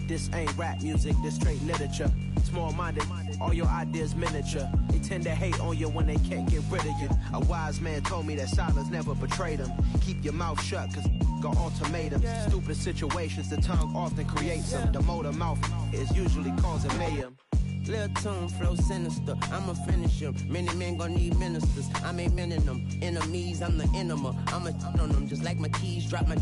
This ain't rap music, this straight literature. Small-minded, all your ideas miniature. They tend to hate on you when they can't get rid of you. A wise man told me that silence never betrayed him. Keep your mouth shut, cause got ultimatums. Stupid situations, the tongue often creates them. The motor mouth is usually causing mayhem. Lil' tune flow sinister, I'ma finish him. Many men gon' need ministers, I'm aiming them. Enemies, I'm the enema. I'ma on them just like my keys drop my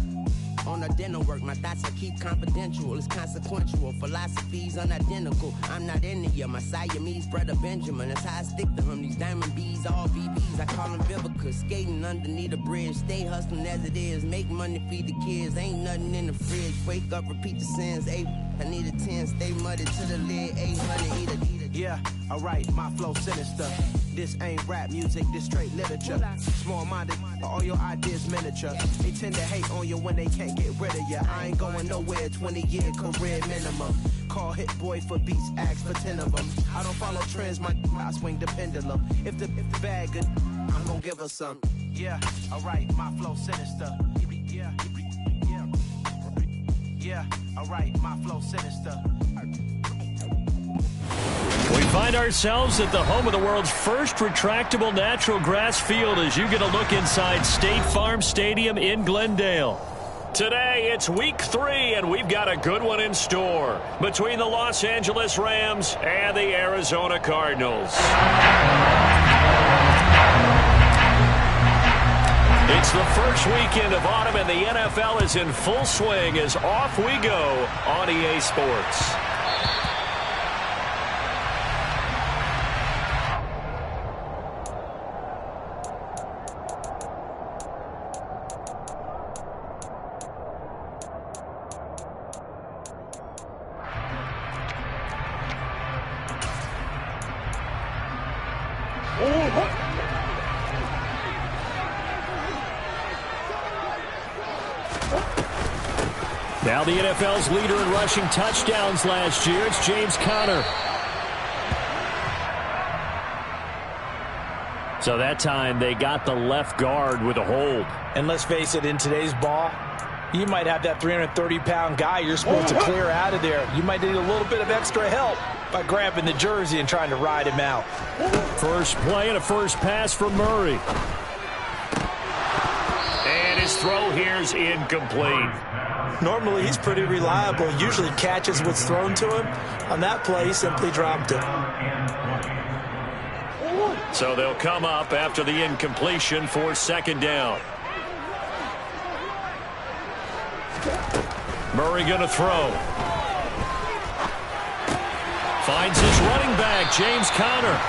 on a dental work. My thoughts I keep confidential, it's consequential. Philosophies unidentical, I'm not into you. My Siamese brother Benjamin, that's how I stick to him. These diamond bees, all BBs, I call them Vivica. Skating underneath a bridge, stay hustling as it is. Make money, feed the kids, ain't nothing in the fridge. Wake up, repeat the sins, I need a 10, stay muddy to the lid, 800, eat a. Yeah, alright, my flow sinister. This ain't rap music, this straight literature. Small-minded, all your ideas miniature. They tend to hate on you when they can't get rid of you. I ain't going nowhere, 20-year career minimum. Call Hit Boy for beats, ask for 10 of them. I don't follow trends, I swing the pendulum. If the bag good, I'm gonna give her some. Yeah, alright, my flow sinister. Yeah, alright, my flow sinister. We find ourselves at the home of the world's first retractable natural grass field as you get a look inside State Farm Stadium in Glendale. Today, it's week 3, and we've got a good one in store between the Los Angeles Rams and the Arizona Cardinals. It's the first weekend of autumn, and the NFL is in full swing as off we go on EA Sports. Now the NFL's leader in rushing touchdowns last year, it's James Conner. So that time they got the left guard with a hold. And let's face it, in today's ball, you might have that 330-pound guy you're supposed to clear out of there. You might need a little bit of extra help by grabbing the jersey and trying to ride him out. First play and a first pass from Murray. And his throw here's incomplete. Normally, he's pretty reliable. Usually catches what's thrown to him. On that play, he simply dropped it. So they'll come up after the incompletion for second down. Murray going to throw. Finds his running back, James Conner.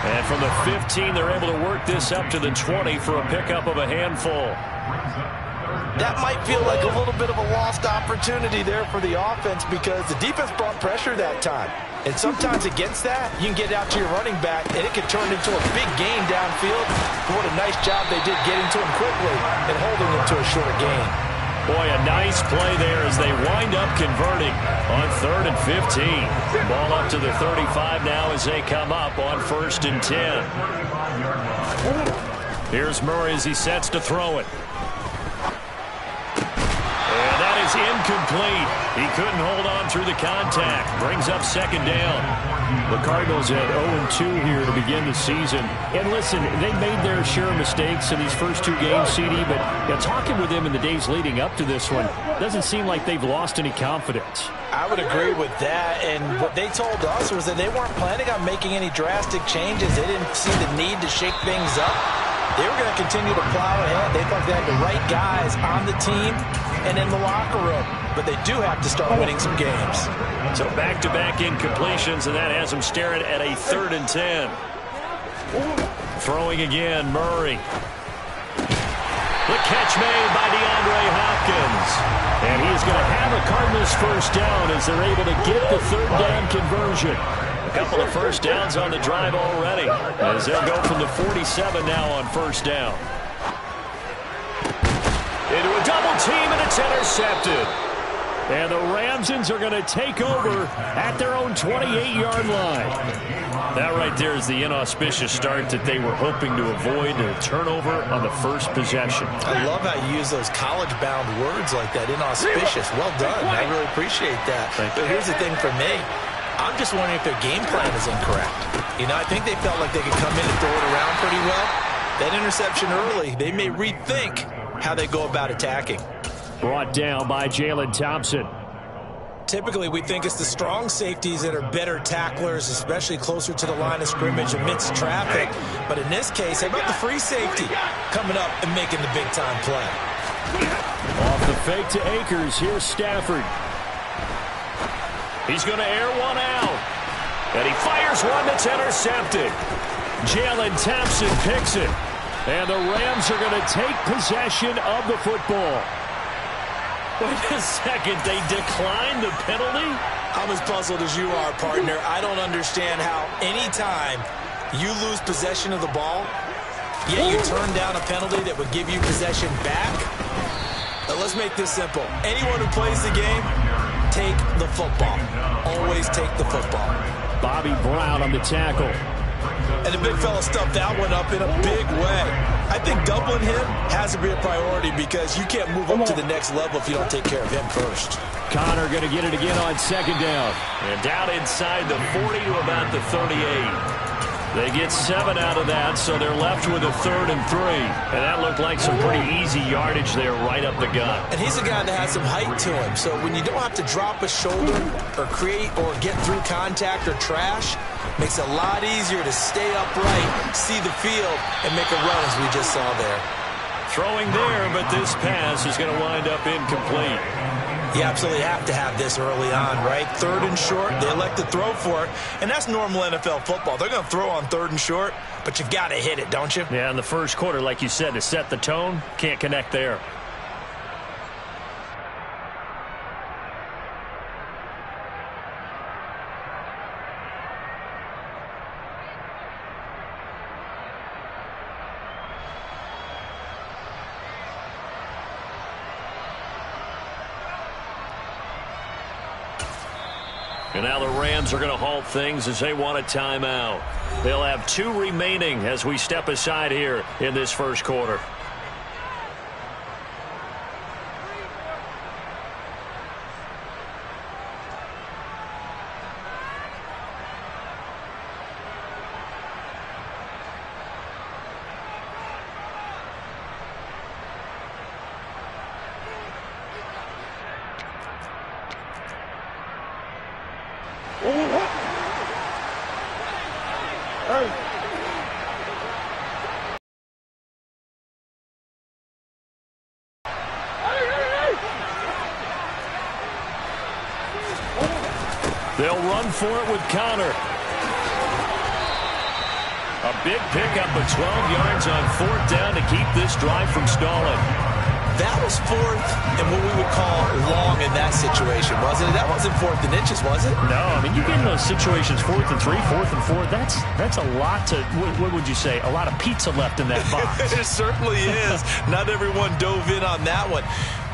And from the 15, they're able to work this up to the 20 for a pickup of a handful. That might feel like a little bit of a lost opportunity there for the offense because the defense brought pressure that time. And sometimes against that, you can get out to your running back, and it can turn into a big gain downfield. What a nice job they did getting to him quickly and holding him to a short gain. Boy, a nice play there as they wind up converting on 3rd and 15. Ball up to the 35 now as they come up on 1st and 10. Here's Murray as he sets to throw it. And that is incomplete. He couldn't hold on through the contact. Brings up second down. The Cardinals at 0-2 here to begin the season. And listen, they made their share of mistakes in these first 2 games, CD, but talking with them in the days leading up to this one, doesn't seem like they've lost any confidence. I would agree with that, and what they told us was that they weren't planning on making any drastic changes. They didn't see the need to shake things up. They were going to continue to plow ahead. They thought they had the right guys on the team and in the locker room. But they do have to start winning some games. So back-to-back incompletions, and that has them staring at a 3rd and 10. Throwing again, Murray. The catch made by DeAndre Hopkins. And he's going to have a Cardinals first down as they're able to get the 3rd down conversion. A couple of first downs on the drive already as they'll go from the 47 now on 1st down. Into a double team, and it's intercepted. And the Ramsons are going to take over at their own 28-yard line. That right there is the inauspicious start that they were hoping to avoid, a turnover on the first possession. I love how you use those college-bound words like that, inauspicious. Well done. I really appreciate that. But here's the thing for me. I'm just wondering if their game plan is incorrect. You know, I think they felt like they could come in and throw it around pretty well. That interception early, they may rethink how they go about attacking. Brought down by Jalen Thompson. Typically, we think it's the strong safeties that are better tacklers, especially closer to the line of scrimmage amidst traffic. But in this case, how about the free safety coming up and making the big-time play? Off the fake to Akers. Here's Stafford. He's going to air one out. And he fires one that's intercepted. Jalen Thompson picks it. And the Rams are going to take possession of the football. Wait a second, they declined the penalty? I'm as puzzled as you are, partner. I don't understand how any time you lose possession of the ball, yet you turn down a penalty that would give you possession back. Now, let's make this simple. Anyone who plays the game, take the football. Always take the football. Bobby Brown on the tackle. And the big fella stuffed that one up in a big way. I think doubling him has to be a priority because you can't move up to the next level if you don't take care of him first. Connor going to get it again on second down. And down inside the 40 to about the 38. They get 7 out of that, so they're left with a 3rd and 3. And that looked like some pretty easy yardage there right up the gut. And he's a guy that has some height to him. So when you don't have to drop a shoulder or create or get through contact or trash, makes it a lot easier to stay upright, see the field, and make a run as we just saw there. Throwing there, but this pass is going to wind up incomplete. You absolutely have to have this early on, right? 3rd and short, they elect to throw for it, and that's normal NFL football. They're going to throw on 3rd and short, but you got to hit it, don't you? Yeah, in the first quarter, like you said, to set the tone, can't connect there. And now the Rams are going to halt things as they want a timeout. They'll have 2 remaining as we step aside here in this first quarter. They'll run for it with Connor. A big pickup of 12 yards on 4th down to keep this drive from stalling. That was 4th and what we would call long in that situation, wasn't it? That wasn't 4th and inches, was it? No, I mean, you get in those situations 4th and 3, 4th and 4. That's a lot to, what would you say, a lot of pizza left in that box. It certainly is. Not everyone dove in on that one.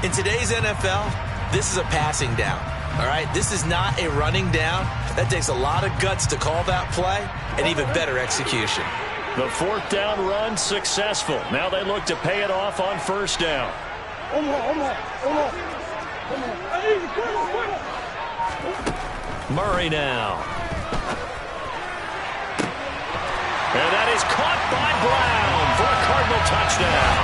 In today's NFL, this is a passing down. All right, this is not a running down. That takes a lot of guts to call that play and even better execution. The 4th down run successful. Now they look to pay it off on 1st down. Murray now. And that is caught by Brown for a Cardinal touchdown.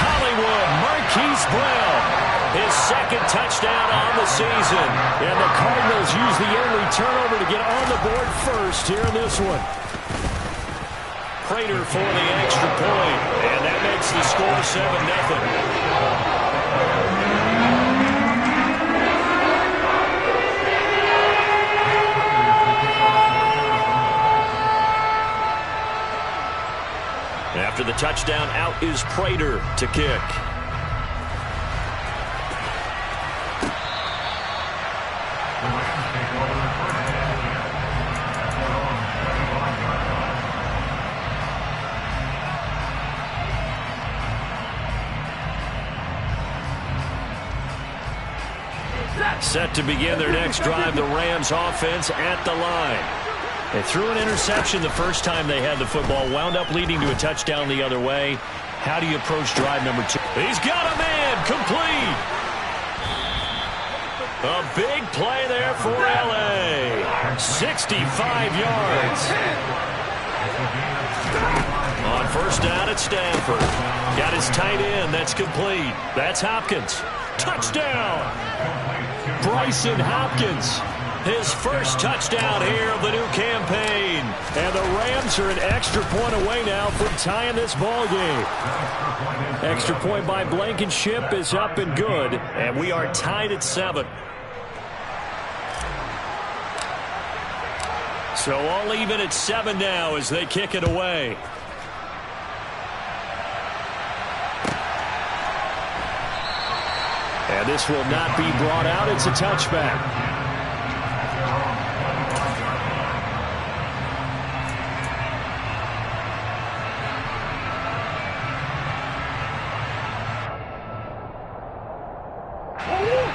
Hollywood Marquise Brown. His 2nd touchdown on the season. And the Cardinals use the early turnover to get on the board first here in this one. Prater for the extra point. And that makes the score 7-0. After the touchdown, out is Prater to kick. Set to begin their next drive, the Rams offense at the line. They threw an interception the first time they had the football, wound up leading to a touchdown the other way. How do you approach drive number 2? He's got a man, complete. A big play there for L.A. 65 yards. On first down at Stanford. Got his tight end. That's complete. That's Hopkins. Touchdown. Brycen Hopkins. His first touchdown here of the new campaign. And the Rams are an extra point away now from tying this ball game. Extra point by Blankenship is up and good. And we are tied at 7. So all even at 7 now as they kick it away. And this will not be brought out. It's a touchback.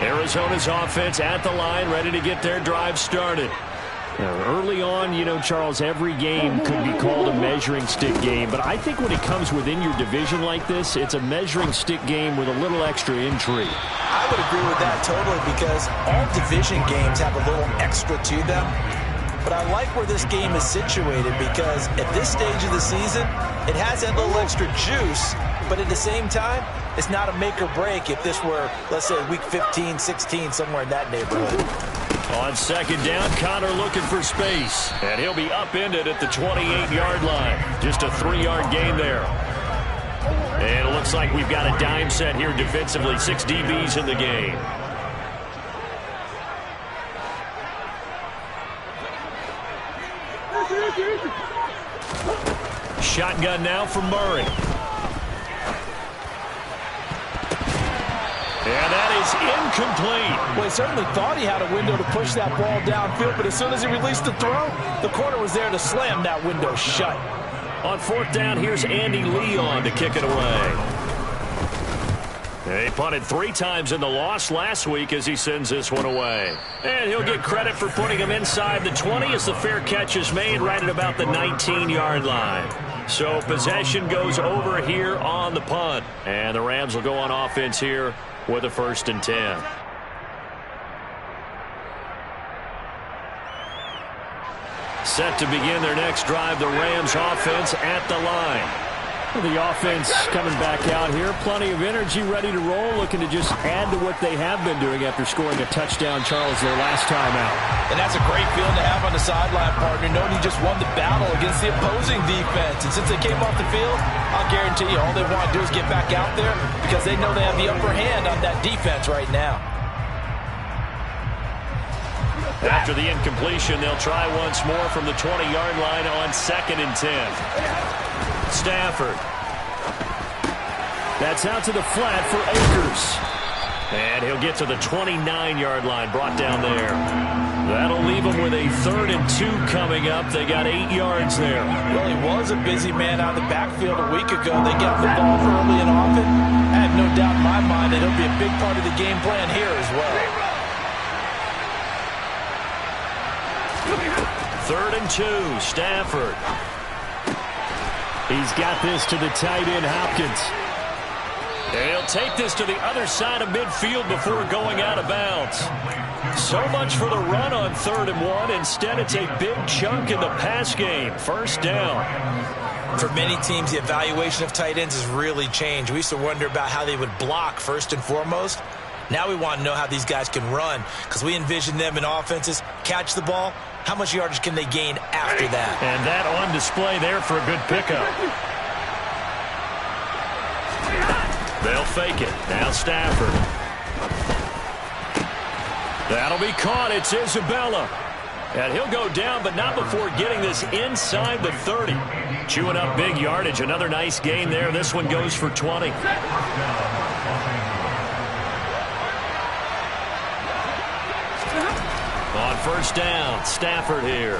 Arizona's offense at the line, ready to get their drive started. Early on, you know, Charles, every game could be called a measuring stick game. But I think when it comes within your division like this, it's a measuring stick game with a little extra intrigue. I would agree with that totally because all division games have a little extra to them. But I like where this game is situated because at this stage of the season, it has that little extra juice. But at the same time, it's not a make or break if this were, let's say, week 15, 16, somewhere in that neighborhood. On second down, Connor looking for space. And he'll be upended at the 28-yard line. Just a 3-yard gain there. And it looks like we've got a dime set here defensively. 6 DBs in the game. Shotgun now from Murray. And that is incomplete. Well, he certainly thought he had a window to push that ball downfield, but as soon as he released the throw, the corner was there to slam that window shut. On fourth down, here's Andy Leon to kick it away. He punted 3 times in the loss last week as he sends this one away. And he'll get credit for putting him inside the 20 as the fair catch is made right at about the 19-yard line. So possession goes over here on the punt. And the Rams will go on offense here with a 1st and 10. Set to begin their next drive, the Rams offense at the line. The offense coming back out here. Plenty of energy, ready to roll, looking to just add to what they have been doing after scoring a touchdown, Charles, their last time out. And that's a great feeling to have on the sideline, partner, knowing you just won the battle against the opposing defense. And since they came off the field, I'll guarantee you all they want to do is get back out there because they know they have the upper hand on that defense right now. After the incompletion, they'll try once more from the 20-yard line on 2nd and 10. Stafford. That's out to the flat for Akers. And he'll get to the 29-yard line, brought down there. That'll leave him with a 3rd and 2 coming up. They got 8 yards there. Well, he was a busy man out of the backfield a week ago. They got the ball early and often. I have no doubt in my mind that he'll be a big part of the game plan here as well. 3rd and 2, Stafford. He's got this to the tight end, Hopkins. And he'll take this to the other side of midfield before going out of bounds. So much for the run on 3rd and 1. Instead, it's a big chunk in the pass game. 1st down. For many teams, the evaluation of tight ends has really changed. We used to wonder about how they would block first and foremost. Now we want to know how these guys can run because we envision them in offenses, catch the ball. How much yardage can they gain after that? And that on display there for a good pickup. They'll fake it. Now Stafford. That'll be caught. It's Isabella. And he'll go down, but not before getting this inside the 30. Chewing up big yardage. Another nice gain there. This one goes for 20. On 1st down, Stafford here.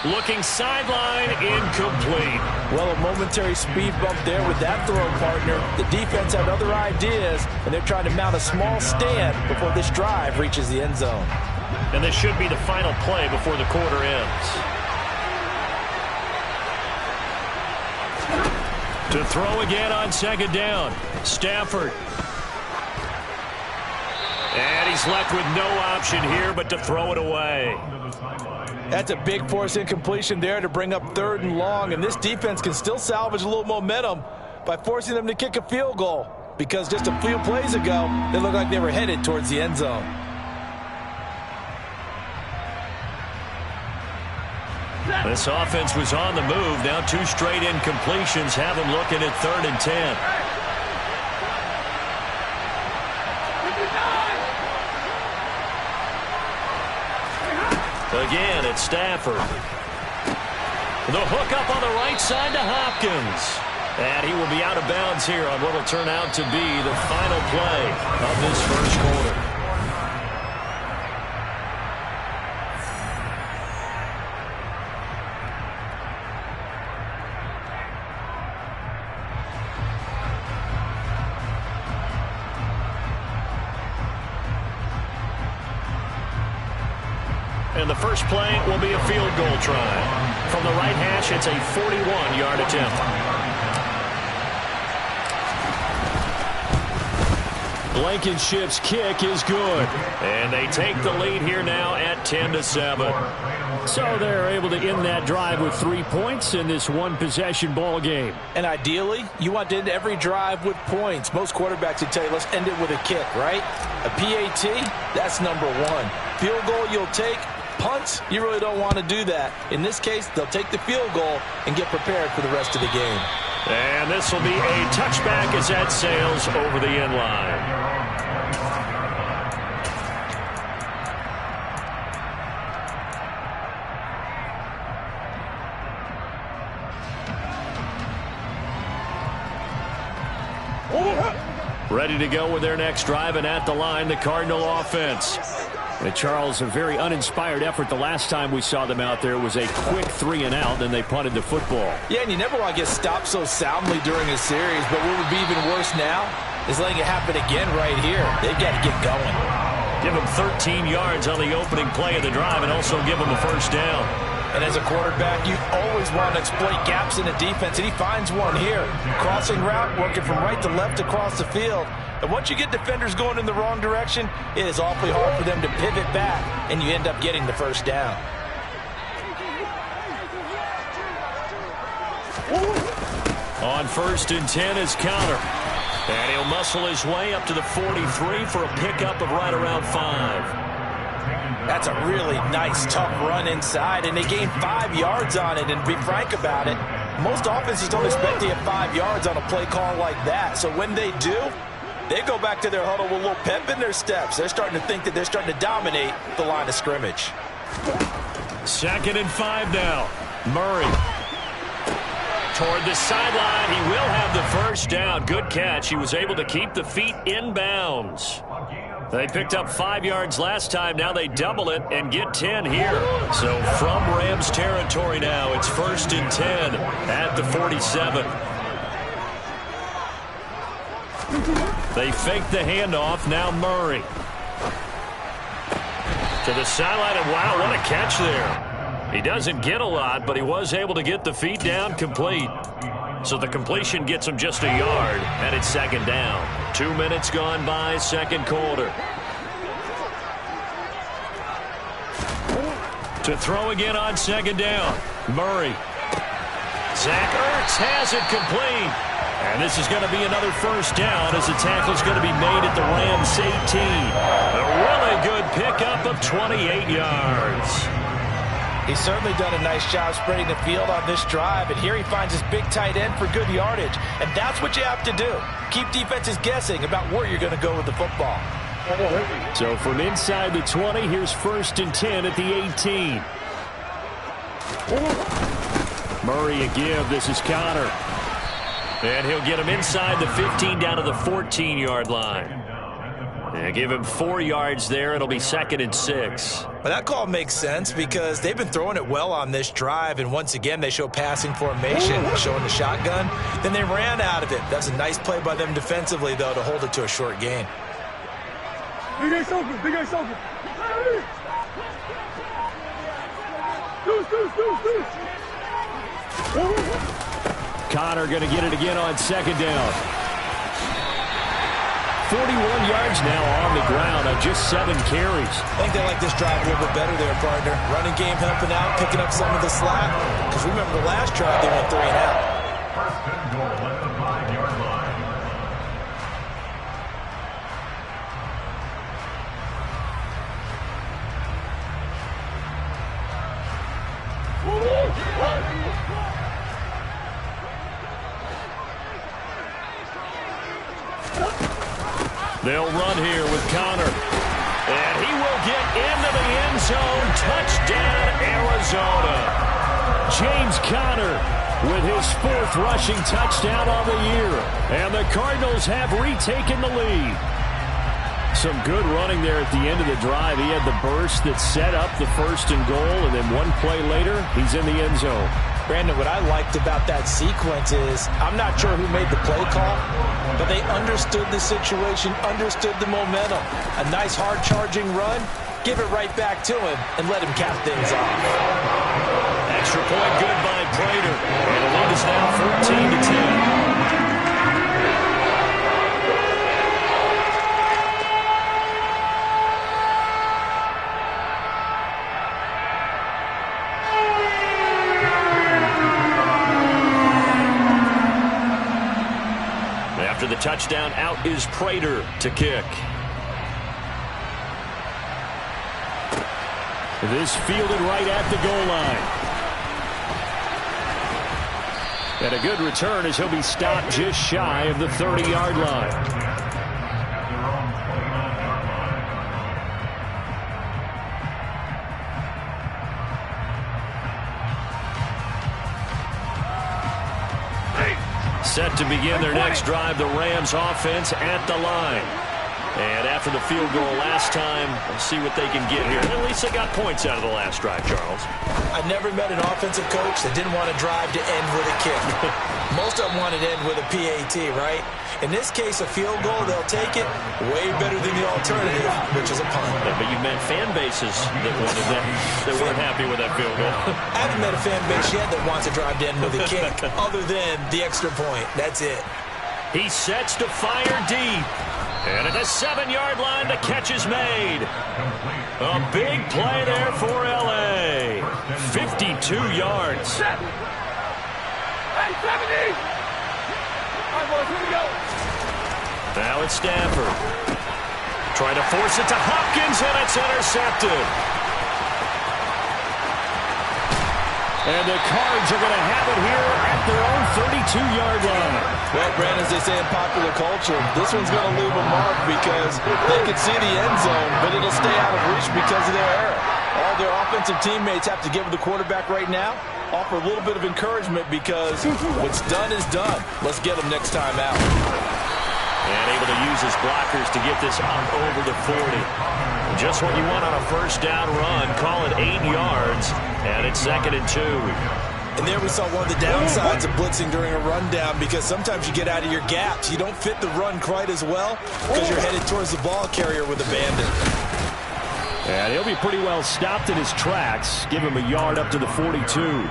Looking sideline, incomplete. Well, a momentary speed bump there with that throw, partner. The defense had other ideas, and they're trying to mount a small stand before this drive reaches the end zone. And this should be the final play before the quarter ends. To throw again on second down. Stafford. And he's left with no option here but to throw it away. That's a big force incompletion there to bring up 3rd and long, and this defense can still salvage a little momentum by forcing them to kick a field goal, because just a few plays ago, they looked like they were headed towards the end zone. This offense was on the move. Now 2 straight incompletions have them looking at 3rd and 10. Again, it's Stafford. The hook up on the right side to Hopkins. And he will be out of bounds here on what will turn out to be the final play of this first quarter. And the first play will be a field goal try. From the right hash, it's a 41-yard attempt. Blankenship's kick is good. And they take the lead here now at 10-7. So they're able to end that drive with 3 points in this one-possession ball game. And ideally, you want to end every drive with points. Most quarterbacks would tell you, let's end it with a kick, right? A PAT, that's number 1. Field goal you'll take. Punts, you really don't want to do that. In this case, they'll take the field goal and get prepared for the rest of the game. And this will be a touchback as that sails over the end line. Ready to go with their next drive, and at the line, the Cardinal offense. And Charles, a very uninspired effort. The last time we saw them out there was a quick 3-and-out, then they punted the football. Yeah, and you never want to get stopped so soundly during a series, but what would be even worse now is letting it happen again right here. They've got to get going. Give them 13 yards on the opening play of the drive and also give them a first down. And as a quarterback, you always want to exploit gaps in the defense, and he finds one here. Crossing route, working from right to left across the field. And once you get defenders going in the wrong direction, it is awfully hard for them to pivot back, and you end up getting the first down. On 1st and 10 is Counter. And he'll muscle his way up to the 43 for a pickup of right around 5. That's a really nice, tough run inside, and they gained 5 yards on it. And to be frank about it, most offenses don't expect to get 5 yards on a play call like that. So when they do, they go back to their huddle with a little pep in their steps. They're starting to think that they're starting to dominate the line of scrimmage. 2nd and 5 now. Murray. Toward the sideline. He will have the first down. Good catch. He was able to keep the feet in bounds. They picked up 5 yards last time. Now they double it and get 10 here. So from Rams territory now, it's 1st and 10 at the 47. They fake the handoff. Now Murray. To the sideline, and wow, what a catch there. He doesn't get a lot, but he was able to get the feet down complete. So the completion gets him just a yard, and it's 2nd down. 2 minutes gone by, 2nd quarter. To throw again on 2nd down. Murray. Zach Ertz has it complete. And this is going to be another first down as the tackle is going to be made at the Rams 18. A really good pickup of 28 yards. He's certainly done a nice job spreading the field on this drive, and here he finds his big tight end for good yardage. And that's what you have to do. Keep defenses guessing about where you're going to go with the football. So from inside the 20, here's 1st and 10 at the 18. Murray a give. This is Connor. And he'll get him inside the 15 down to the 14-yard line. And give him 4 yards there. It'll be 2nd and 6. But that call makes sense because they've been throwing it well on this drive, and once again they show passing formation, showing the shotgun. Then they ran out of it. That's a nice play by them defensively, though, to hold it to a short gain. Big guy's open. Big guy's open. Connor going to get it again on 2nd down. 41 yards now on the ground on just 7 carries. I think they like this drive a little bit better there, partner. Running game helping out, picking up some of the slack. Because remember the last drive they went 3 and out. First and goal at the 5-yard line. They'll run here with Connor. And he will get into the end zone. Touchdown, Arizona. James Conner with his 4th rushing touchdown on the year. And the Cardinals have retaken the lead. Some good running there at the end of the drive. He had the burst that set up the 1st and goal, and then 1 play later, he's in the end zone. Brandon, what I liked about that sequence is I'm not sure who made the play call, but they understood the situation, understood the momentum. A nice hard-charging run, give it right back to him, and let him cap things off. Extra point good by Prater. And the lead is now 14-10. After the touchdown, out is Prater to kick. This fielded right at the goal line. And a good return as he'll be stopped just shy of the 30-yard line. Set to begin their next drive, the Rams offense at the line. And after the field goal last time, let's see what they can get here. At least they got points out of the last drive, Charles. I never met an offensive coach that didn't want to drive to end with a kick. Most of them want to end with a PAT, right? In this case, a field goal, they'll take it way better than the alternative, which is a punt. Yeah, but you met fan bases that wanted that, that weren't happy with that field goal. I haven't met a fan base yet that wants to drive to end with a kick, other than the extra point. That's it. He sets to fire deep. And at the 7-yard line, the catch is made. A big play there for L.A. 52 yards. Hey, 70! All right, boys, here we go. Now it's Stafford. Trying to force it to Hopkins, and it's intercepted. And the Cards are going to have it here at their own 32-yard line. Well, Brandon, as they say in popular culture, this one's going to leave a mark because they can see the end zone, but it'll stay out of reach because of their error. All their offensive teammates have to give the quarterback right now, offer a little bit of encouragement because what's done is done. Let's get them next time out. And able to use his blockers to get this up over the 40. Just what you want on a first down run. Call it 8 yards, and it's 2nd and 2. And there we saw one of the downsides of blitzing during a rundown because sometimes you get out of your gaps. You don't fit the run quite as well because you're headed towards the ball carrier with a bandit. And he'll be pretty well stopped in his tracks. Give him a yard up to the 42.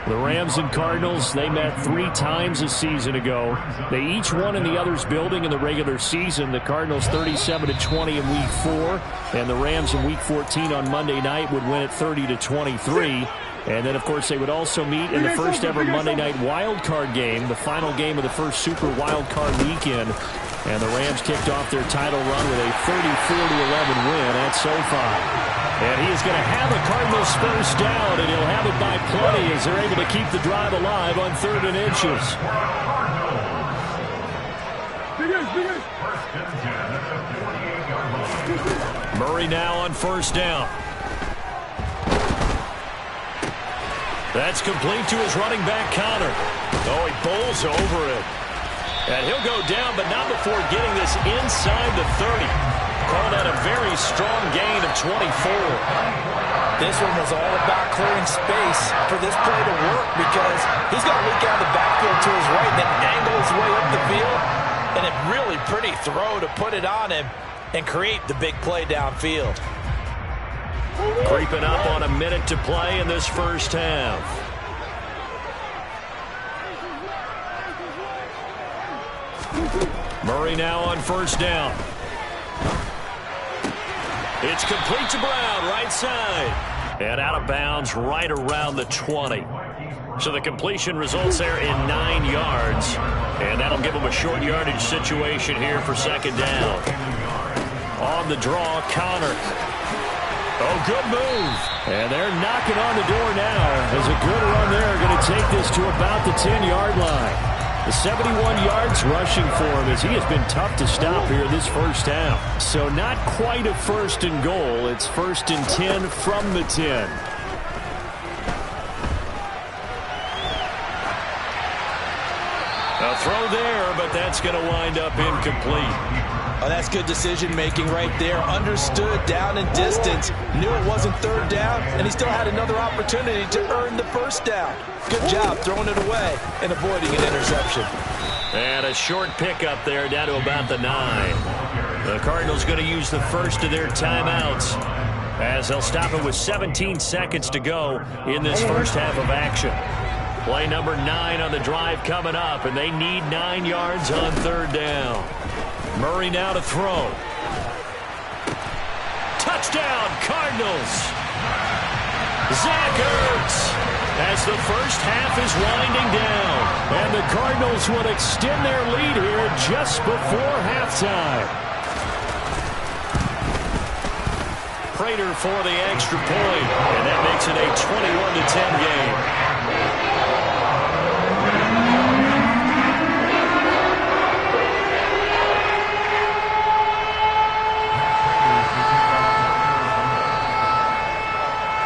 The Rams and Cardinals, they met 3 times a season ago. They each won in the other's building in the regular season. The Cardinals 37-20 in Week 4, and the Rams in Week 14 on Monday night would win it 30-23. And then, of course, they would also meet in the first ever Monday night wild card game, the final game of the first Super Wild Card weekend. And the Rams kicked off their title run with a 34-11 win at SoFi. And he is going to have a Cardinals first down, and he'll have it by plenty as they're able to keep the drive alive on 3rd and inches. Murray now on first down. That's complete to his running back, Connor. Oh, he bowls over it. And he'll go down, but not before getting this inside the 30. Calling out a very strong gain of 24. This one was all about clearing space for this play to work because he's going to leak out the backfield to his right and then angle his way up the field. And a really pretty throw to put it on him and create the big play downfield. Creeping up on a minute to play in this first half. Murray now on first down. It's complete to Brown, right side. And out of bounds right around the 20. So the completion results there in 9 yards. And that'll give them a short yardage situation here for second down. On the draw, Connor. Oh, good move. And they're knocking on the door now. As a good run there, going to take this to about the 10-yard line. The 71 yards rushing for him as he has been tough to stop here this first half. So not quite a first and goal. It's first and 10 from the 10. A throw there, but that's going to wind up incomplete. Oh, that's good decision-making right there. Understood down and distance. Knew it wasn't third down, and he still had another opportunity to earn the first down. Good job throwing it away and avoiding an interception. And a short pickup there down to about the 9. The Cardinals going to use the first of their timeouts as they'll stop it with 17 seconds to go in this first half of action. Play number 9 on the drive coming up, and they need 9 yards on third down. Murray now to throw. Touchdown, Cardinals. Zach Ertz as the first half is winding down. And the Cardinals will extend their lead here just before halftime. Prater for the extra point, and that makes it a 21-10 game.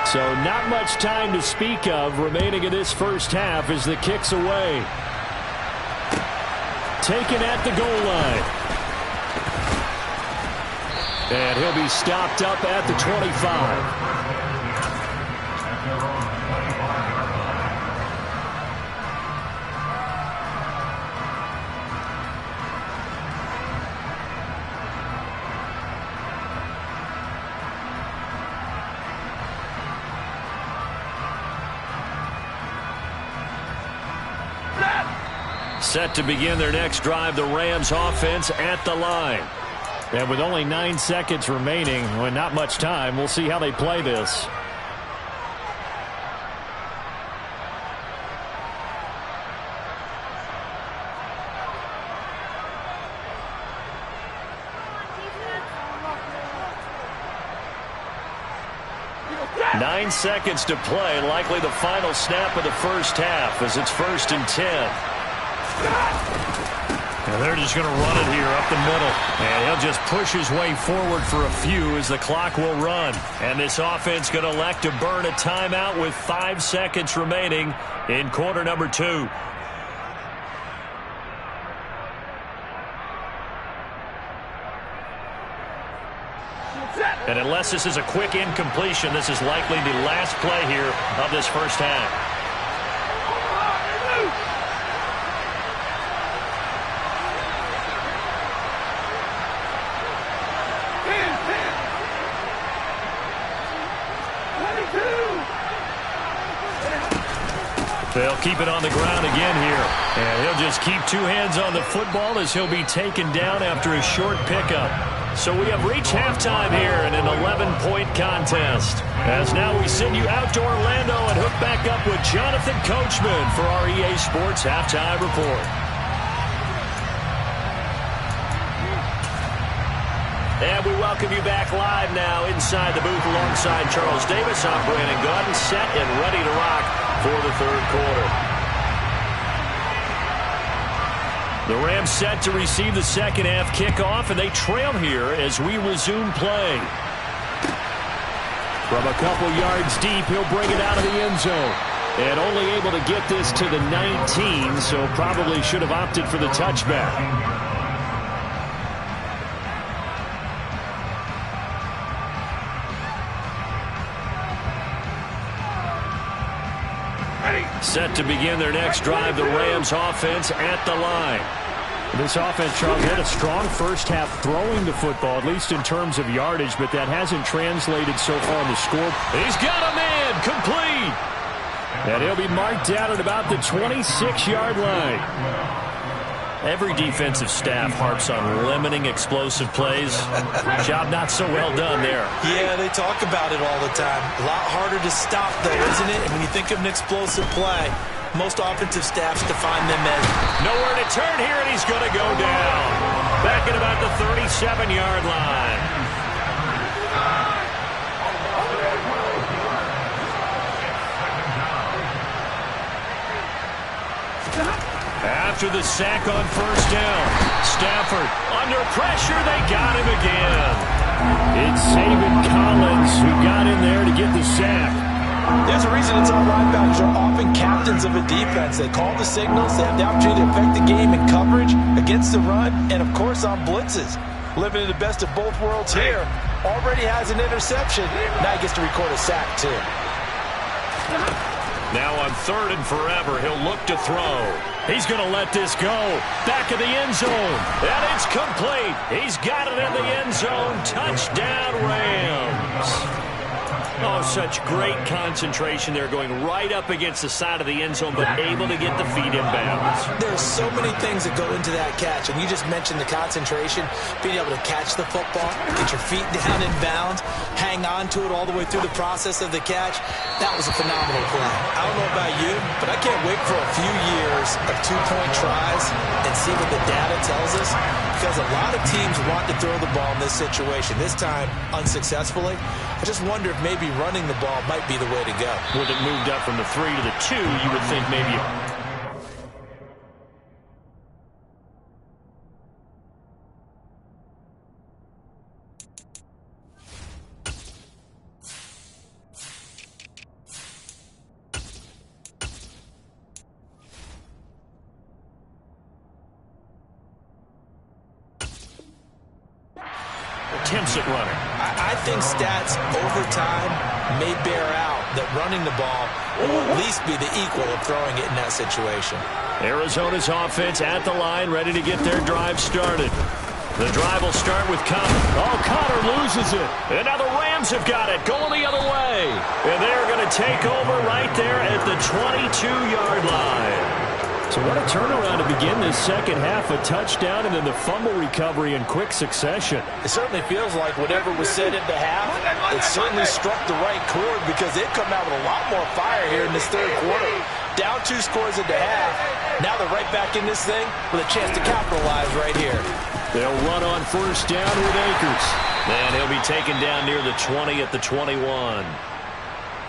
So not much time to speak of remaining in this first half as the kick's away. Taken at the goal line. And he'll be stopped up at the 25. Set to begin their next drive, the Rams offense at the line. And with only 9 seconds remaining, when not much time, we'll see how they play this. Nine seconds to play, likely the final snap of the first half as it's first and 10. And they're just going to run it here up the middle. And he'll just push his way forward for a few as the clock will run. And this offense going to elect to burn a timeout with 5 seconds remaining in quarter number 2. And unless this is a quick incompletion, this is likely the last play here of this first half. They'll keep it on the ground again here. And he'll just keep 2 hands on the football as he'll be taken down after a short pickup. So we have reached halftime here in an 11-point contest. As now we send you out to Orlando and hook back up with Jonathan Coachman for our EA Sports Halftime Report. And we welcome you back live now inside the booth alongside Charles Davis. I'm Brandon Gunn, set and ready to rock for the third quarter. The Rams set to receive the second half kickoff, and they trail here as we resume play. From a couple yards deep, he'll bring it out of the end zone. And only able to get this to the 19, so probably should have opted for the touchback. Set to begin their next drive, the Rams offense at the line. This offense, Charles, had a strong first half throwing the football, at least in terms of yardage, but that hasn't translated so far in the score. He's got a man complete. And he'll be marked down at about the 26-yard line. Every defensive staff harps on limiting explosive plays. Job not so well done there. Yeah, they talk about it all the time. A lot harder to stop, though, isn't it? And when you think of an explosive play, most offensive staffs define them as nowhere to turn here, and he's going to go down. Back at about the 37-yard line. After the sack on first down, Stafford under pressure. They got him again. It's Zaven Collins who got in there to get the sack. There's a reason it's all linebackers are often captains of a defense. They call the signals. They have the opportunity to affect the game in coverage, against the run, and, of course, on blitzes. Living in the best of both worlds here. Already has an interception. Now he gets to record a sack, too. Now on 3rd and forever, he'll look to throw. He's going to let this go. Back of the end zone. And it's complete. He's got it in the end zone. Touchdown, Rams. Oh, such great concentration there, going right up against the side of the end zone, but able to get the feet in bounds. There's so many things that go into that catch, and you just mentioned the concentration, being able to catch the football, get your feet down in bounds, hang on to it all the way through the process of the catch. That was a phenomenal play. I don't know about you, but I can't wait for a few years of two-point tries and see what the data tells us, because a lot of teams want to throw the ball in this situation. This time, unsuccessfully. I just wonder if maybe running the ball might be the way to go. With it moved up from the 3 to the 2, you would think maybe... attempts at running. I think stats over time may bear out that running the ball will at least be the equal of throwing it in that situation. Arizona's offense at the line, ready to get their drive started. The drive will start with Conner. Oh, Conner loses it. And now the Rams have got it, going the other way. And they're going to take over right there at the 22-yard line. So what a turnaround to begin this second half. A touchdown and then the fumble recovery in quick succession. It certainly feels like whatever was said at the half, it certainly struck the right chord, because they've come out with a lot more fire here in this third quarter. Down 2 scores at the half. Now they're right back in this thing with a chance to capitalize right here. They'll run on first down with Akers. And he'll be taken down near the 20 at the 21.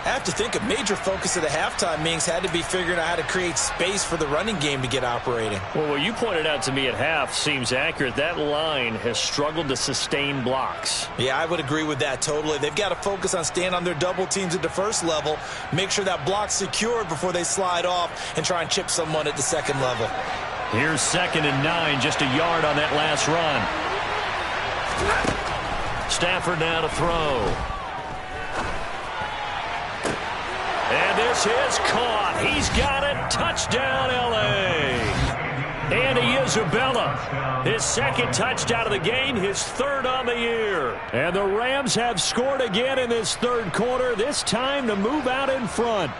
I have to think a major focus of the halftime meetings had to be figuring out how to create space for the running game to get operating. Well, what you pointed out to me at half seems accurate. That line has struggled to sustain blocks. Yeah, I would agree with that totally. They've got to focus on staying on their double teams at the first level, make sure that block's secured before they slide off and try and chip someone at the second level. Here's 2nd and 9, just a yard on that last run. Stafford now to throw. And this is caught. He's got it. Touchdown, L.A. Andy Isabella, his 2nd touchdown of the game, his 3rd on the year. And the Rams have scored again in this third quarter, this time to move out in front.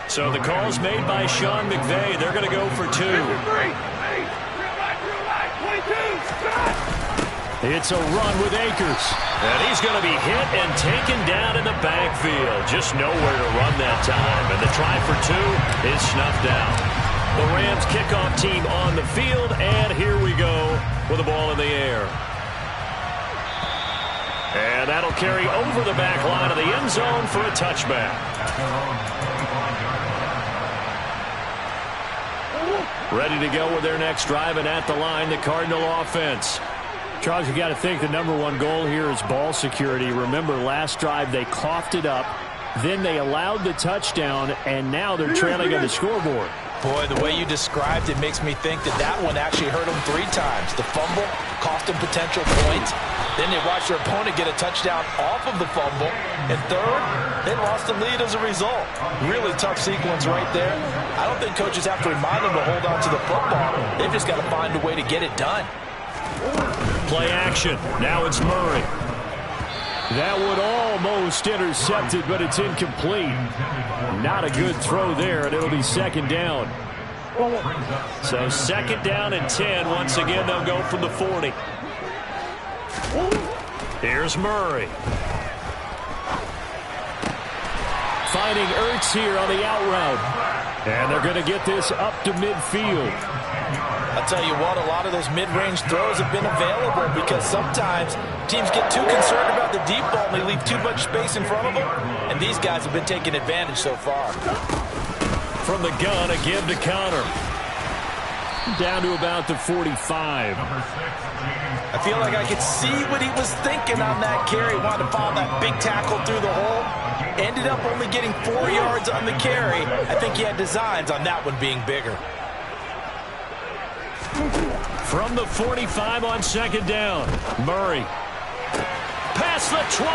So the call's made by Sean McVay. They're going to go for 2. It's a run with Akers. And he's going to be hit and taken down in the backfield. Just nowhere to run that time. And the try for 2 is snuffed out. The Rams kickoff team on the field. And here we go with the ball in the air. And that'll carry over the back line of the end zone for a touchback. Ready to go with their next drive, and at the line, the Cardinal offense. Charles, you got to think the #1 goal here is ball security. Remember, last drive they coughed it up, then they allowed the touchdown, and now they're trailing on the scoreboard. Boy, the way you described it makes me think that one actually hurt them 3 times. The fumble cost them potential points. Then they watched their opponent get a touchdown off of the fumble. And third, they lost the lead as a result. Really tough sequence right there. I don't think coaches have to remind them to hold on to the football. They've just got to find a way to get it done. Play action. Now it's Murray. That one almost intercepted, but it's incomplete. Not a good throw there, and it'll be 2nd down. So 2nd down and 10. Once again, they'll go from the 40. Here's Murray. Finding Ertz here on the out route. And they're going to get this up to midfield. I'll tell you what, a lot of those mid-range throws have been available because sometimes teams get too concerned about the deep ball and they leave too much space in front of them. And these guys have been taking advantage so far. From the gun, a give to Connor. Down to about the 45. I feel like I could see what he was thinking on that carry. Wanted to follow that big tackle through the hole. Ended up only getting 4 yards on the carry. I think he had designs on that one being bigger. From the 45 on 2nd down. Murray. Past the 20.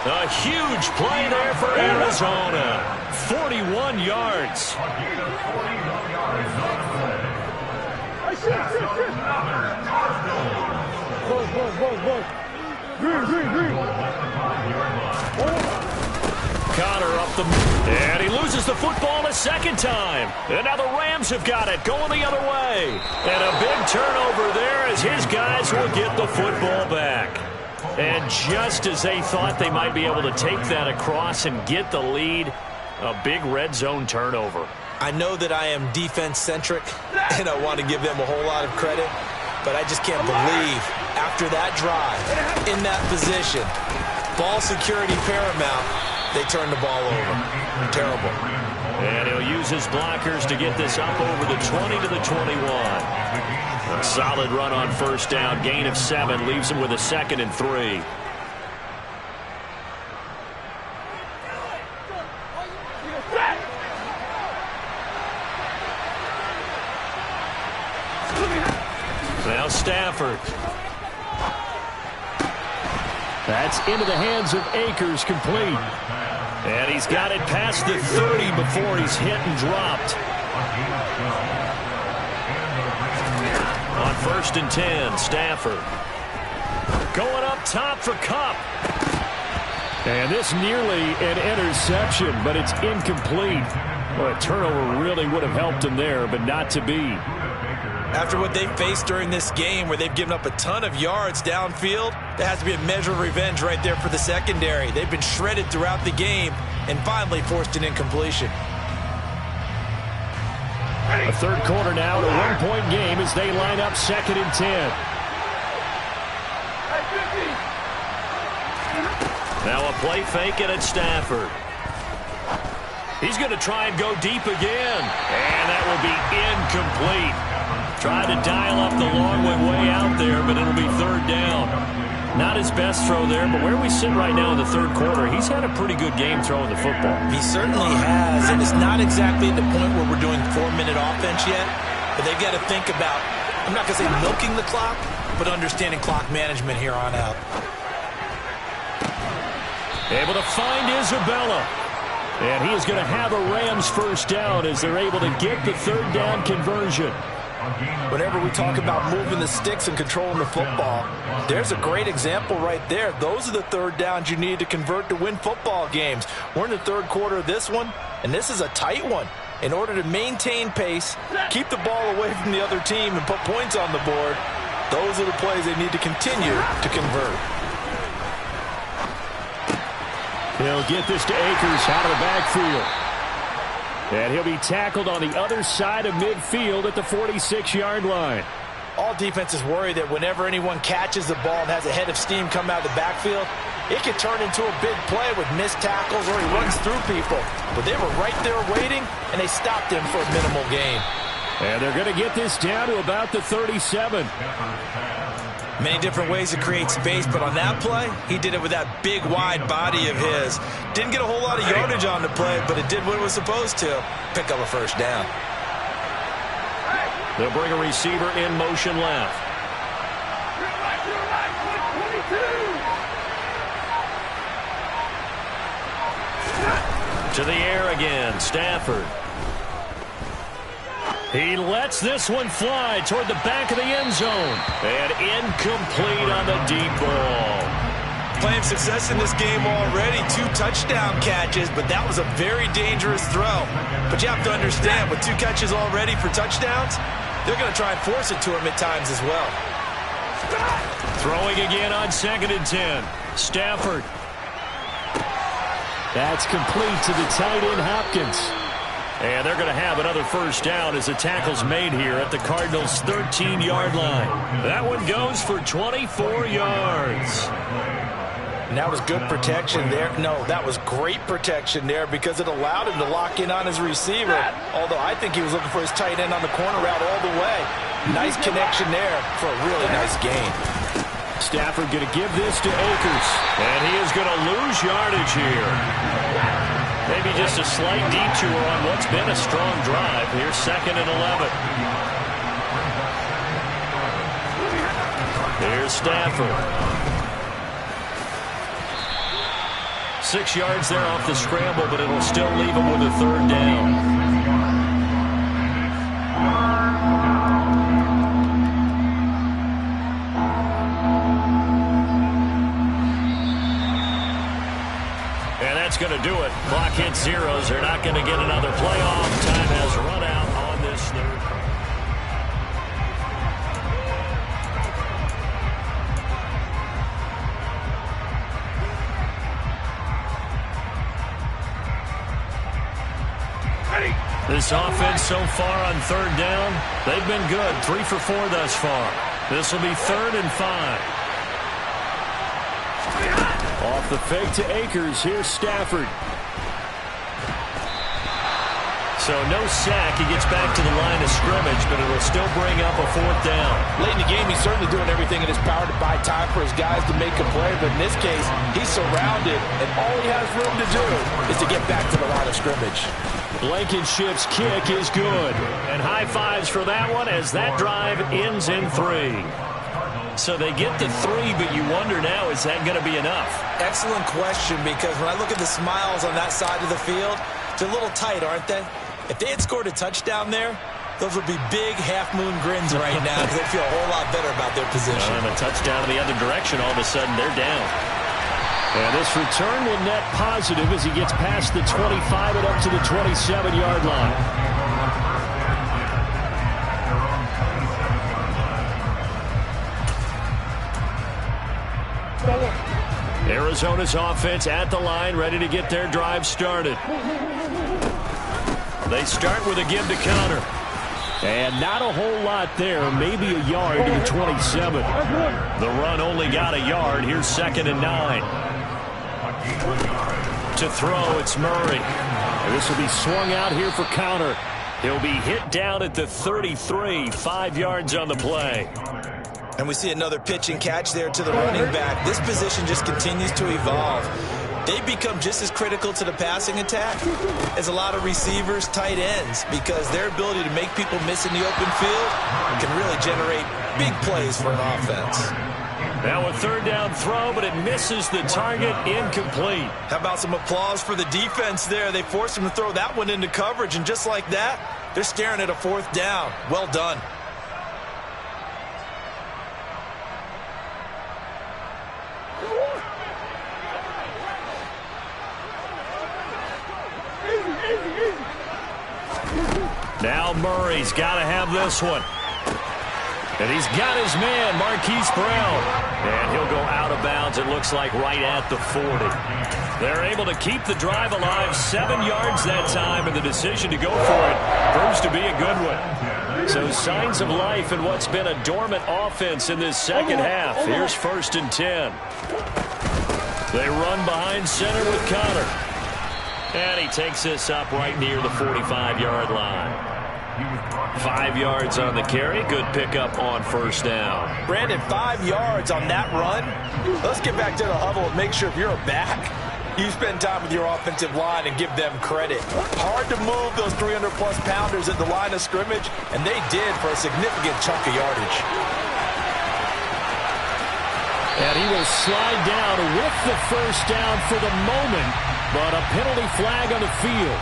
A huge play there for Arizona. 41 yards. Connor up the... And he loses the football a 2nd time. And now the Rams have got it, going the other way. And a big turnover there as his guys will get the football back. And just as they thought they might be able to take that across and get the lead, a big red zone turnover. I know that I am defense-centric, and I want to give them a whole lot of credit, but I just can't believe after that drive, in that position, ball security paramount, they turn the ball over. Terrible. And he'll use his blockers to get this up over the 20 to the 21. A solid run on 1st down. Gain of 7 leaves him with a 2nd and 3. Now Stafford. That's into the hands of Akers, complete. And he's got it past the 30 before he's hit and dropped. On 1st and 10, Stafford. Going up top for Kupp. And this nearly an interception, but it's incomplete. Well, a turnover really would have helped him there, but not to be. After what they faced during this game where they've given up a ton of yards downfield, there has to be a measure of revenge right there for the secondary. They've been shredded throughout the game and finally forced an incompletion. A 3rd quarter now, a 1-point game as they line up 2nd and 10. Now a play fake and it's Stafford. He's going to try and go deep again. And that will be incomplete. Tried to dial up the long way out there, but it'll be 3rd down. Not his best throw there, but where we sit right now in the 3rd quarter, he's had a pretty good game throwing the football. He certainly has, and it's not exactly at the point where we're doing 4-minute offense yet, but they've got to think about, I'm not going to say milking the clock, but understanding clock management here on out. Able to find Isabella. And he is going to have a Rams 1st down as they're able to get the 3rd down conversion. Whenever we talk about moving the sticks and controlling the football, there's a great example right there. Those are the 3rd downs you need to convert to win football games. We're in the 3rd quarter of this one, and this is a tight one. In order to maintain pace, keep the ball away from the other team, and put points on the board, those are the plays they need to continue to convert. He'll get this to Akers out of the backfield. And he'll be tackled on the other side of midfield at the 46-yard line. All defenses worry that whenever anyone catches the ball and has a head of steam come out of the backfield, it can turn into a big play with missed tackles or he runs through people. But they were right there waiting, and they stopped him for a minimal gain. And they're going to get this down to about the 37. Many different ways to create space, but on that play, he did it with that big, wide body of his. Didn't get a whole lot of yardage on the play, but it did what it was supposed to. Pick up a first down. They'll bring a receiver in motion left. To the air again, Stafford. He lets this one fly toward the back of the end zone. And incomplete on the deep ball. Playing success in this game already. 2 touchdown catches, but that was a very dangerous throw. But you have to understand, with 2 catches already for touchdowns, they're going to try and force it to him at times as well. Throwing again on 2nd and 10. Stafford. That's complete to the tight end, Hopkins. And they're going to have another first down as the tackle's made here at the Cardinals' 13-yard line. That one goes for 24 yards. And that was good protection there. No, that was great protection there because it allowed him to lock in on his receiver. Although I think he was looking for his tight end on the corner route all the way. Nice connection there for a really nice gain. Stafford going to give this to Akers. And he is going to lose yardage here. Maybe just a slight detour on what's been a strong drive. Here's 2nd and 11. Here's Stafford. 6 yards there off the scramble, but it'll still leave him with a 3rd down. Going to do it. Clock hits zeros. They're not going to get another playoff. Time has run out on this 3rd. This offense so far on 3rd down, they've been good. 3 for 4 thus far. This will be 3rd and 5. Off the fake to Akers. Here's Stafford. So no sack. He gets back to the line of scrimmage, but it'll still bring up a 4th down. Late in the game, he's certainly doing everything in his power to buy time for his guys to make a play. But in this case, he's surrounded, and all he has room to do is to get back to the line of scrimmage. Blankenship's kick is good. And high fives for that one as that drive ends in 3. So they get to 3, but you wonder now, is that going to be enough? Excellent question, because when I look at the smiles on that side of the field, they're a little tight, aren't they? If they had scored a touchdown there, those would be big half-moon grins right now because they feel a whole lot better about their position. And a touchdown in the other direction, all of a sudden they're down. And this return will net positive as he gets past the 25 and up to the 27-yard line. Arizona's offense at the line, ready to get their drive started. They start with a give to counter. And not a whole lot there, maybe a yard to the 27. The run only got a yard. Here's 2nd and 9. To throw, it's Murray. And this will be swung out here for counter. He'll be hit down at the 33, 5 yards on the play. And we see another pitch and catch there to the running back. This position just continues to evolve. They become just as critical to the passing attack as a lot of receivers, tight ends, because their ability to make people miss in the open field can really generate big plays for an offense. Now a 3rd down throw, but it misses the target, incomplete. How about some applause for the defense there? They forced him to throw that one into coverage, and just like that, they're staring at a 4th down. Well done. Now Murray's got to have this one. And he's got his man, Marquise Brown. And he'll go out of bounds, it looks like, right at the 40. They're able to keep the drive alive, 7 yards that time, and the decision to go for it proves to be a good one. So signs of life in what's been a dormant offense in this second half. Here's 1st and 10. They run behind center with Connor. And he takes this up right near the 45-yard line. 5 yards on the carry. Good pickup on first down. Brandon, 5 yards on that run. Let's get back to the huddle and make sure if you're a back, you spend time with your offensive line and give them credit. Hard to move those 300-plus pounders at the line of scrimmage, and they did for a significant chunk of yardage. And he will slide down with the first down for the moment, but a penalty flag on the field.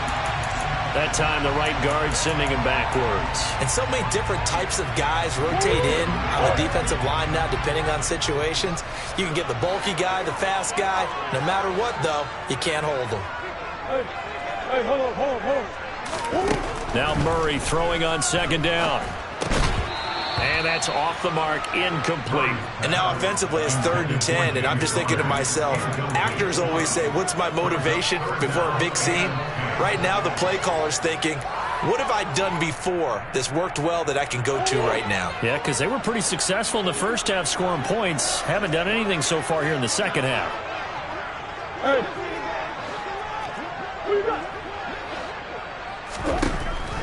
That time the right guard sending him backwards. And so many different types of guys rotate in on the defensive line now, depending on situations. You can get the bulky guy, the fast guy. No matter what, though, you can't hold them. Hey, hold on. Now Murray throwing on second down. And that's off the mark, incomplete. And now offensively it's 3rd and 10, and I'm just thinking to myself, actors always say, what's my motivation before a big scene? Right now the play caller's thinking, what have I done before that's worked well that I can go to right now? Yeah, because they were pretty successful in the first half scoring points. Haven't done anything so far here in the second half.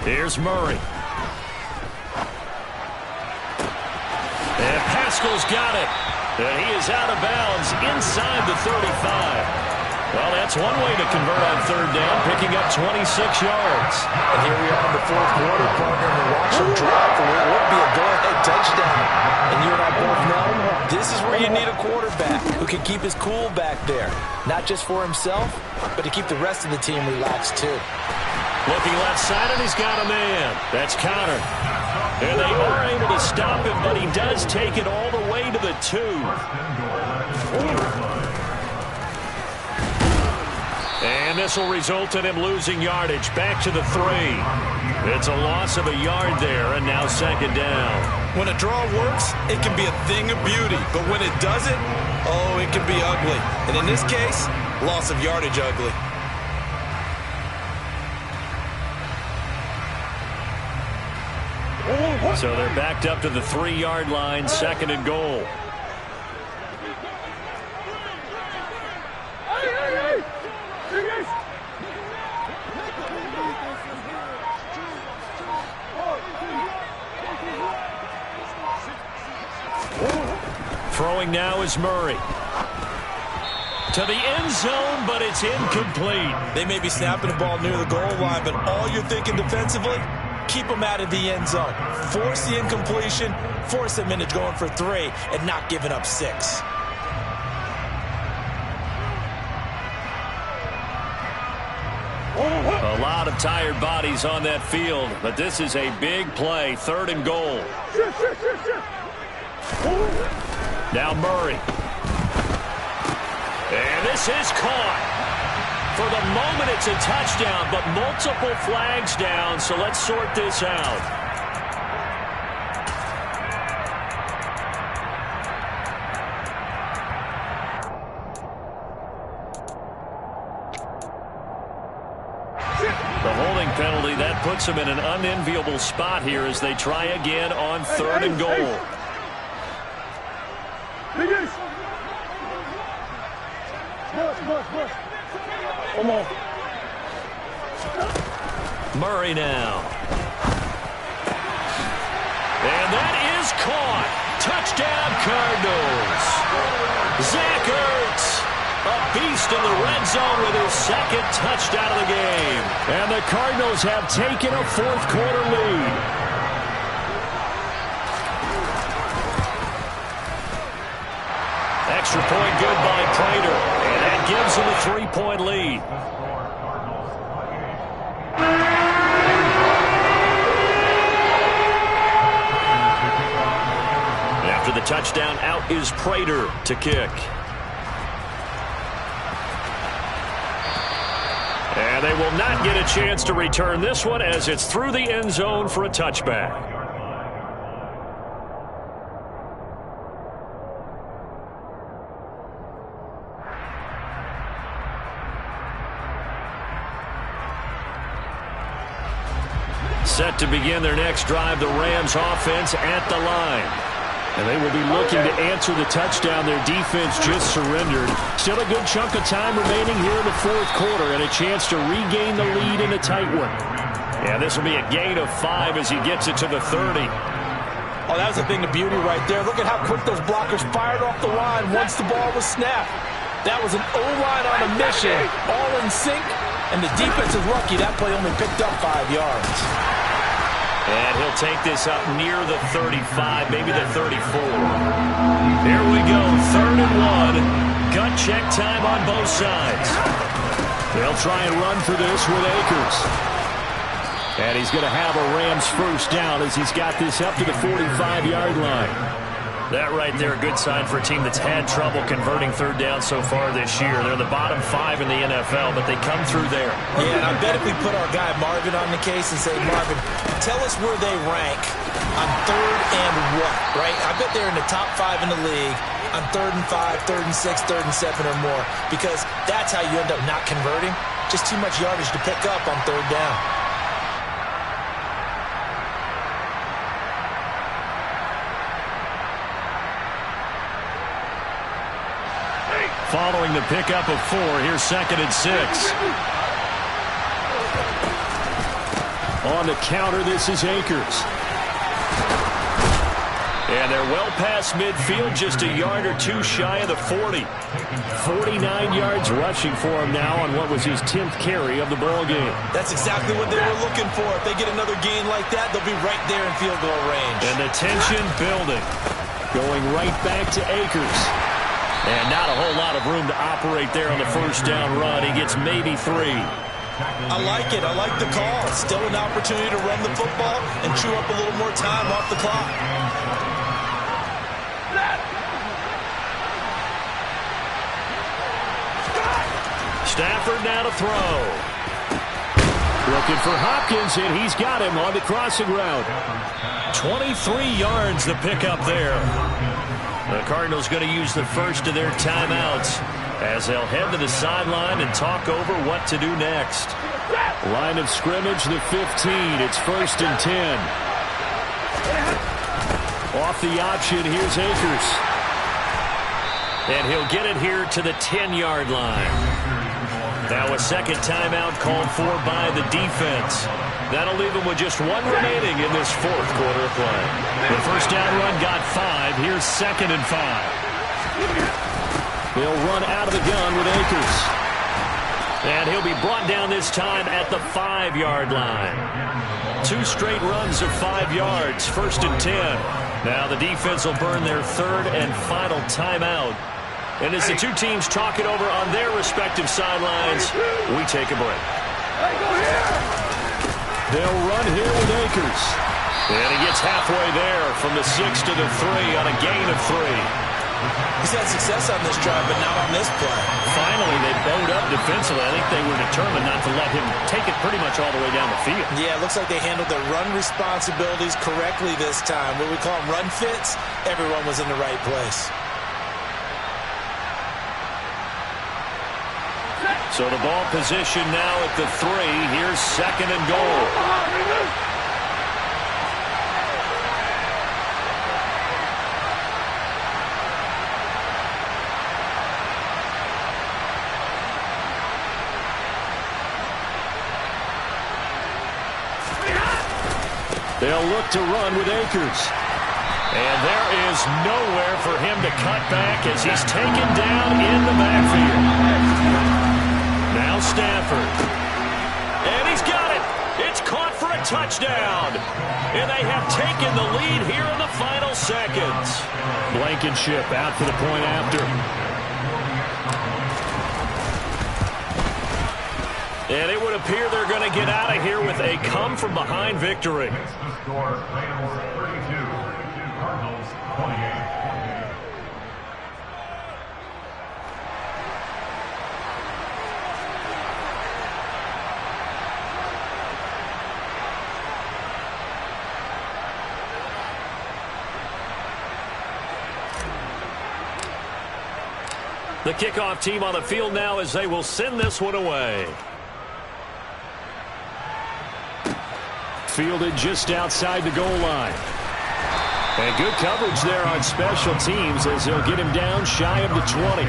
Here's Murray. And Pascal's got it. And he is out of bounds inside the 35. Well, that's one way to convert on third down, picking up 26 yards. And here we are in the fourth quarter, partner, and watch them drive for what would be a go-ahead touchdown. And you and I both know this is where you need a quarterback who can keep his cool back there. Not just for himself, but to keep the rest of the team relaxed, too. Looking left side, and he's got a man. That's Connor. And they are able to stop him, but he does take it all the way to the 2. And this will result in him losing yardage back to the 3. It's a loss of a yard there, and now second down. When a draw works, it can be a thing of beauty. But when it doesn't, oh, it can be ugly. And in this case, loss of yardage ugly. So they're backed up to the 3-yard line, 2nd and goal. Throwing now is Murray. To the end zone, but it's incomplete. They may be snapping the ball near the goal line, but all you're thinking defensively, keep them out of the end zone. Force the incompletion, force them into going for 3, and not giving up 6. A lot of tired bodies on that field, but this is a big play, 3rd and goal. Now Murray. And this is caught. For the moment, it's a touchdown, but multiple flags down, so let's sort this out. The holding penalty, that puts them in an unenviable spot here as they try again on 3rd and goal. Come on. Murray now. And that is caught. Touchdown, Cardinals. Zach Ertz, a beast in the red zone with his 2nd touchdown of the game. And the Cardinals have taken a 4th quarter lead. Extra point good by Prater. And that gives him a 3-point lead. After the touchdown, out is Prater to kick. And they will not get a chance to return this one as it's through the end zone for a touchback. Set to begin their next drive, the Rams offense at the line. And they will be looking to answer the touchdown their defense just surrendered. Still a good chunk of time remaining here in the 4th quarter and a chance to regain the lead in a tight one. And this will be a gain of 5 as he gets it to the 30. Oh, that was a thing of beauty right there. Look at how quick those blockers fired off the line once the ball was snapped. That was an O-line on a mission, all in sync, and the defense is lucky that play only picked up 5 yards. And he'll take this up near the 35, maybe the 34. Here we go, 3rd and 1. Gut check time on both sides. They'll try and run for this with Akers. And he's going to have a Rams first down as he's got this up to the 45-yard line. That right there, a good sign for a team that's had trouble converting 3rd down so far this year. They're the bottom 5 in the NFL, but they come through there. Yeah, and I bet if we put our guy Marvin on the case and say, Marvin, tell us where they rank on 3rd and what, right? I bet they're in the top 5 in the league on 3rd and 5, 3rd and 6, 3rd and 7 or more, because that's how you end up not converting. Just too much yardage to pick up on 3rd down. Following the pickup of 4, here's 2nd and 6. On the counter, this is Akers. And they're well past midfield, just a yard or 2 shy of the 40. 49 yards rushing for him now on what was his 10th carry of the ball game. That's exactly what they were looking for. If they get another gain like that, they'll be right there in field goal range. And the tension building. Going right back to Akers. And not a whole lot of room to operate there on the first down run. He gets maybe 3. I like it. I like the call. Still an opportunity to run the football and chew up a little more time off the clock. Stafford now to throw. Looking for Hopkins, and he's got him on the crossing route. 23 yards the pickup there. The Cardinals going to use the first of their timeouts as they'll head to the sideline and talk over what to do next. Line of scrimmage, the 15. It's 1st and 10. Off the option, here's Akers. And he'll get it here to the 10-yard line. Now a second timeout called for by the defense. That'll leave him with just 1 remaining in this 4th quarter of play. The first down run got 5. Here's 2nd and 5. They'll run out of the gun with Akers. And he'll be brought down this time at the 5-yard line. 2 straight runs of 5 yards. 1st and 10. Now the defense will burn their 3rd and final timeout. And as the 2 teams talk it over on their respective sidelines, we take a break. They'll run here with Akers. And he gets halfway there from the 6 to the 3 on a gain of 3. He's had success on this drive, but not on this play. Finally, they bowed up defensively. I think they were determined not to let him take it pretty much all the way down the field. Yeah, it looks like they handled their run responsibilities correctly this time. What we call them run fits, everyone was in the right place. So the ball position now at the 3. Here's 2nd and goal. They'll look to run with Akers. And there is nowhere for him to cut back as he's taken down in the backfield. Now Stafford. And he's got it. It's caught for a touchdown. And they have taken the lead here in the final seconds. Blankenship out for the point after. And it would appear they're going to get out of here with a come-from-behind victory. The kickoff team on the field now as they will send this one away. Fielded just outside the goal line. And good coverage there on special teams as they'll get him down shy of the 20.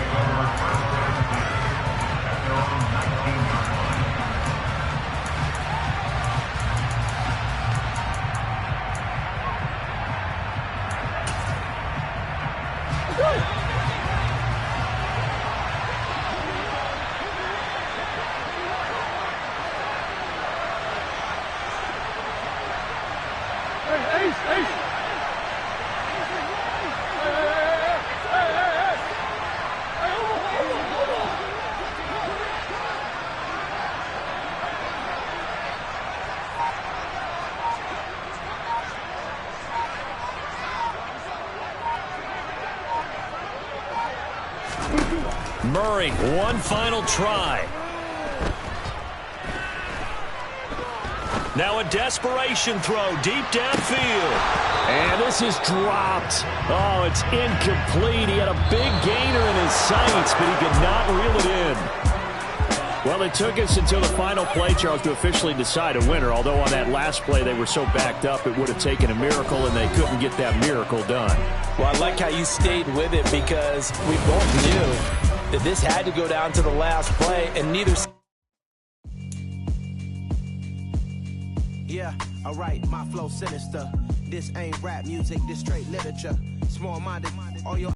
Murray, one final try. Now a desperation throw deep downfield. And this is dropped. Oh, it's incomplete. He had a big gainer in his sights, but he could not reel it in. Well, it took us until the final play, Charles, to officially decide a winner. Although on that last play they were so backed up, it would have taken a miracle, and they couldn't get that miracle done. Well, I like how you stayed with it because we both knew that this had to go down to the last play, and neither... Yeah, alright, my flow sinister. This ain't rap music, this straight literature. Small-minded, all your